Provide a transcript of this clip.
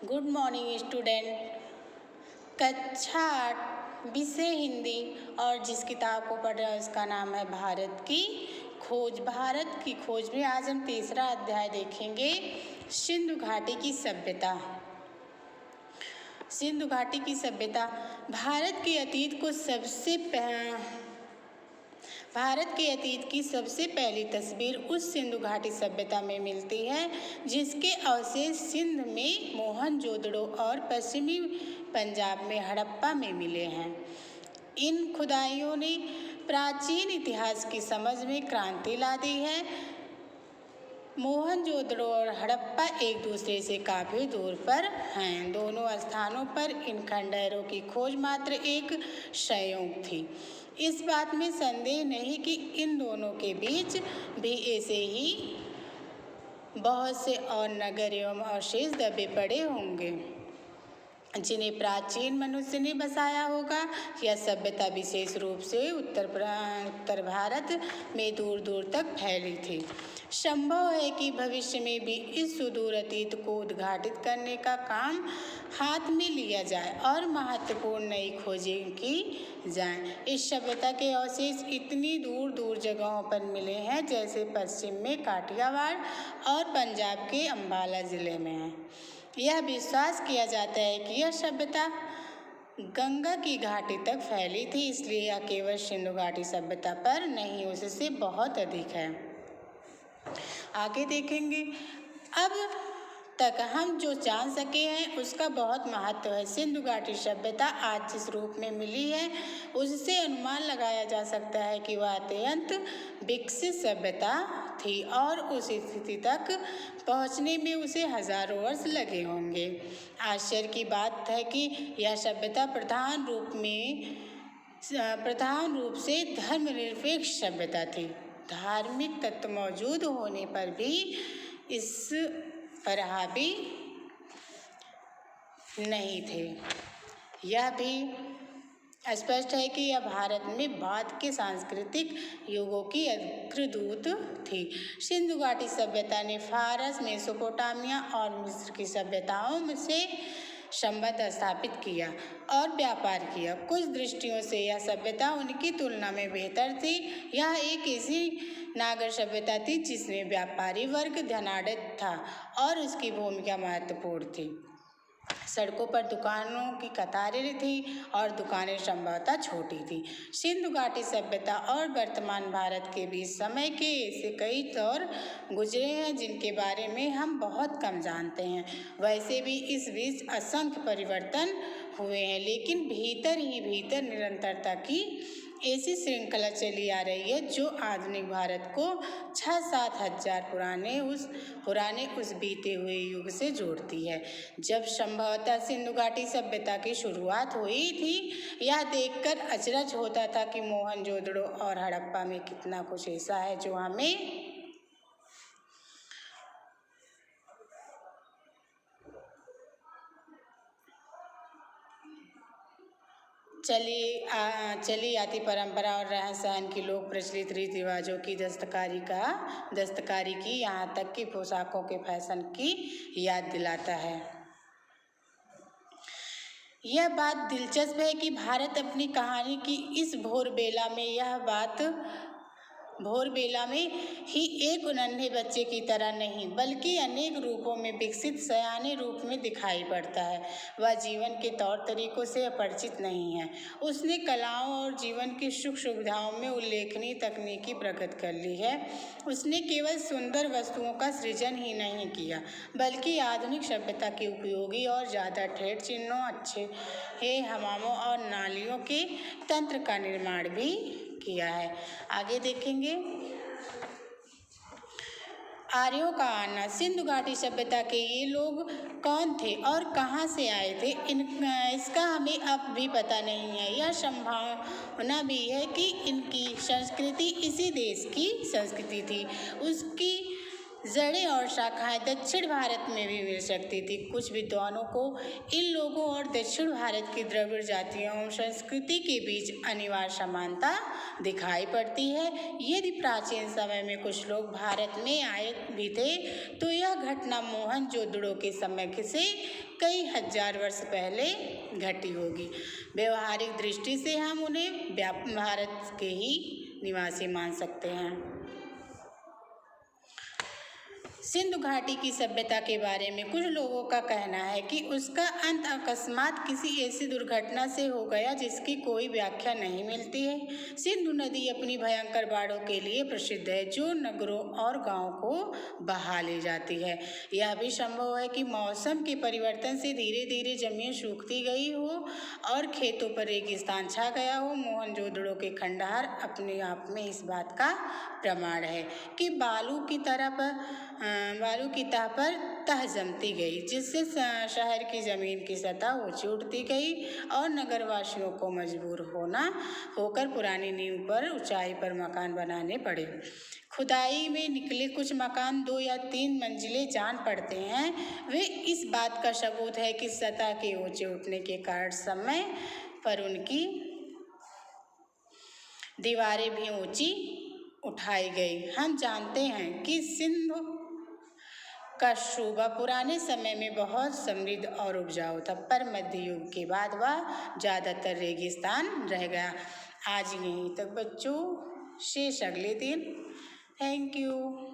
Good morning student. कक्षा 8 विषय हिंदी और जिस किताब को पढ़ रहे हैं उसका नाम है भारत की खोज। भारत की खोज में आज हम तीसरा अध्याय देखेंगे, सिंधु घाटी की सभ्यता। सिंधु घाटी की सभ्यता भारत के अतीत की सबसे पहली तस्वीर उस सिंधु घाटी सभ्यता में मिलती है जिसके अवशेष सिंध में मोहनजोदड़ो और पश्चिमी पंजाब में हड़प्पा में मिले हैं। इन खुदाइयों ने प्राचीन इतिहास की समझ में क्रांति ला दी है। मोहनजोदड़ो और हड़प्पा एक दूसरे से काफ़ी दूर पर हैं। दोनों स्थानों पर इन खंडहरों की खोज मात्र एक संयोग थी। इस बात में संदेह नहीं कि इन दोनों के बीच भी ऐसे ही बहुत से और नगर एवं अवशेष दबे पड़े होंगे जिन्हें प्राचीन मनुष्य ने बसाया होगा। यह सभ्यता विशेष रूप से उत्तर भारत में दूर दूर तक फैली थी। संभव है कि भविष्य में भी इस सुदूर अतीत को उद्घाटित करने का काम हाथ में लिया जाए और महत्वपूर्ण नई खोजें की जाएं। इस सभ्यता के अवशेष इतनी दूर दूर जगहों पर मिले हैं जैसे पश्चिम में काठियावाड़ और पंजाब के अम्बाला जिले में है। यह विश्वास किया जाता है कि यह सभ्यता गंगा की घाटी तक फैली थी, इसलिए यह केवल सिंधु घाटी सभ्यता पर नहीं, उससे बहुत अधिक है। आगे देखेंगे। अब तक हम जो जान सके हैं उसका बहुत महत्व है। सिंधु घाटी सभ्यता आज जिस रूप में मिली है उससे अनुमान लगाया जा सकता है कि वह अत्यंत विकसित सभ्यता थी और उस स्थिति तक पहुंचने में उसे हजारों वर्ष लगे होंगे। आश्चर्य की बात है कि यह सभ्यता प्रधान रूप से धर्मनिरपेक्ष सभ्यता थी। धार्मिक तत्व मौजूद होने पर भी इस पर हावी नहीं थे। यह भी स्पष्ट है कि यह भारत में बाद के सांस्कृतिक युगों की अग्रदूत थी। सिंधु घाटी सभ्यता ने फारस, मेसोपोटामिया और मिस्र की सभ्यताओं से संबंध स्थापित किया और व्यापार किया। कुछ दृष्टियों से यह सभ्यता उनकी तुलना में बेहतर थी। यह एक ऐसी नागर सभ्यता थी जिसमें व्यापारी वर्ग धनाढ्य था और उसकी भूमिका महत्वपूर्ण थी। सड़कों पर दुकानों की कतारें थी और दुकानें संभवतः छोटी थी। सिंधु घाटी सभ्यता और वर्तमान भारत के बीच समय के ऐसे कई दौर गुजरे हैं जिनके बारे में हम बहुत कम जानते हैं। वैसे भी इस बीच असंख्य परिवर्तन हुए हैं, लेकिन भीतर ही भीतर निरंतरता की ऐसी श्रृंखला चली आ रही है जो आधुनिक भारत को 6-7 हजार पुराने उस बीते हुए युग से जोड़ती है जब संभवतः सिंधु घाटी सभ्यता की शुरुआत हुई थी। यह देखकर अचरज होता था कि मोहनजोदड़ो और हड़प्पा में कितना कुछ ऐसा है जो हमें चली आती परंपरा और रहन सहन की लोक प्रचलित रीति रिवाजों की दस्तकारी की यहाँ तक कि पोशाकों के फैशन की याद दिलाता है। यह बात दिलचस्प है कि भारत अपनी कहानी की इस भोरबेला में ही एक नन्हे बच्चे की तरह नहीं बल्कि अनेक रूपों में विकसित सयाने रूप में दिखाई पड़ता है। वह जीवन के तौर तरीकों से अपरिचित नहीं है। उसने कलाओं और जीवन की सुख सुविधाओं में उल्लेखनीय तकनीकी प्रगति कर ली है। उसने केवल सुंदर वस्तुओं का सृजन ही नहीं किया बल्कि आधुनिक सभ्यता के उपयोगी और ज़्यादा ठेठ चिन्हों, अच्छे हमामों और नालियों के तंत्र का निर्माण भी किया है। आगे देखेंगे। आर्यों का आना। सिंधु घाटी सभ्यता के ये लोग कौन थे और कहाँ से आए थे, इसका हमें अब भी पता नहीं है। यह संभावना भी है कि इनकी संस्कृति इसी देश की संस्कृति थी। उसकी जड़ें और शाखाएं दक्षिण भारत में भी मिल सकती थी। कुछ विद्वानों को इन लोगों और दक्षिण भारत की द्रविड़ जातियों और संस्कृति के बीच अनिवार्य समानता दिखाई पड़ती है। यदि प्राचीन समय में कुछ लोग भारत में आए भी थे तो यह घटना मोहनजोदड़ो के समय से कई हजार वर्ष पहले घटी होगी। व्यवहारिक दृष्टि से हम उन्हें भारत के ही निवासी मान सकते हैं। सिंधु घाटी की सभ्यता के बारे में कुछ लोगों का कहना है कि उसका अंत अकस्मात किसी ऐसी दुर्घटना से हो गया जिसकी कोई व्याख्या नहीं मिलती है। सिंधु नदी अपनी भयंकर बाढ़ों के लिए प्रसिद्ध है जो नगरों और गांवों को बहा ले जाती है। यह भी संभव है कि मौसम के परिवर्तन से धीरे धीरे जमीन सूखती गई हो और खेतों पर रेगिस्तान छा गया हो। मोहनजोदड़ो के खंडहर अपने आप में इस बात का प्रमाण है कि बालू की तह पर तह जमती गई, जिससे शहर की जमीन की सतह ऊंची उठती गई और नगरवासियों को मजबूर होकर पुरानी नींव पर ऊंचाई पर मकान बनाने पड़े। खुदाई में निकले कुछ मकान 2 या 3 मंजिलें जान पड़ते हैं। वे इस बात का सबूत है कि सतह के ऊंचे उठने के कारण समय पर उनकी दीवारें भी ऊंची उठाई गई। हम जानते हैं कि सिंधु का सूबा पुराने समय में बहुत समृद्ध और उपजाऊ था, पर मध्य युग के बाद वह ज़्यादातर रेगिस्तान रह गया। आज यहीं तक बच्चों, शेष अगले दिन। Thank you.